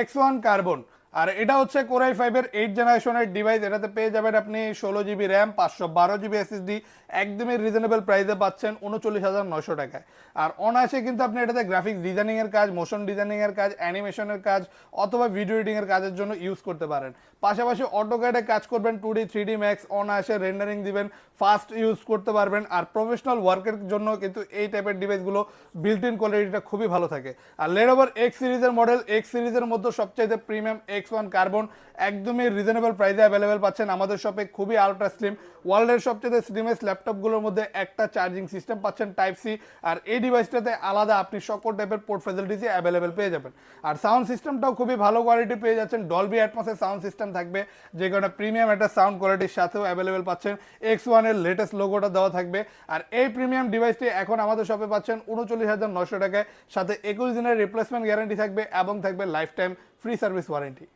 X1 carbon. আর এটা হচ্ছে Core i5 এর 8 জেনারেশনের ডিভাইস। এটাতে পেয়ে যাবেন আপনি 16 জিবি র্যাম, 512 জিবি এসএসডি, একদমই রিজনেবল প্রাইসে পাচ্ছেন 39,900 টাকায়। আর অনায়াসে কিন্তু আপনি এটাতে গ্রাফিক্স ডিজাইনিং এর কাজ, মোশন ডিজাইনিং এর কাজ, অ্যানিমেশনের কাজ অথবা ভিডিও এডিটিং এর কাজের জন্য ইউজ করতে পারেন। পাশাপাশি অটোক্যাডে কাজ করবেন, 2D 3D ম্যাক্স অনায়াসে রেন্ডারিং দিবেন, ফাস্ট ইউজ করতে পারবেন। আর প্রফেশনাল ওয়ার্কের জন্য কিন্তু এই টাইপের ডিভাইসগুলো বিল্ট ইন কোয়ালিটিটা খুবই ভালো থাকে। আর লেনোভোর এক্স সিরিজের মডেল, এক্স সিরিজের মধ্যে সবচাইতে প্রিমিয়াম X1 কার্বন একদমই রিজনেবল প্রাইসে অ্যাভেলেবেল পাচ্ছেন আমাদের শপে, খুবই আলট্রা স্লিম, ওয়ার্ল্ডের সবচেয়ে স্লিমেস্ট ল্যাপটপগুলোর মধ্যে একটা চার্জিং সিস্টেম পাচ্ছেন টাইপ সি। আর এই ডিভাইসটাতে আলাদা আপনি সকল টাইপের পোর্ট ফ্যাসিলিটিসই অ্যাভেলেবেল পেয়ে যাবেন। আর সাউন্ড সিস্টেমটাও খুবই ভালো কোয়ালিটি পেয়ে যাচ্ছেন, ডলবি অ্যাটমসের সাউন্ড সিস্টেম থাকবে, যে কারণে প্রিমিয়াম একটা সাউন্ড কোয়ালিটির সাথেও অ্যাভেলেবেল পাচ্ছেন। X1 এর লেটেস্ট লোগোটা দেওয়া থাকবে। আর এই প্রিমিয়াম ডিভাইসটি এখন আমাদের শপে পাচ্ছেন 39,900 টাকায়, সাথে 21 দিনের রিপ্লেসমেন্ট গ্যারান্টি থাকবে এবং থাকবে life time free service warranty.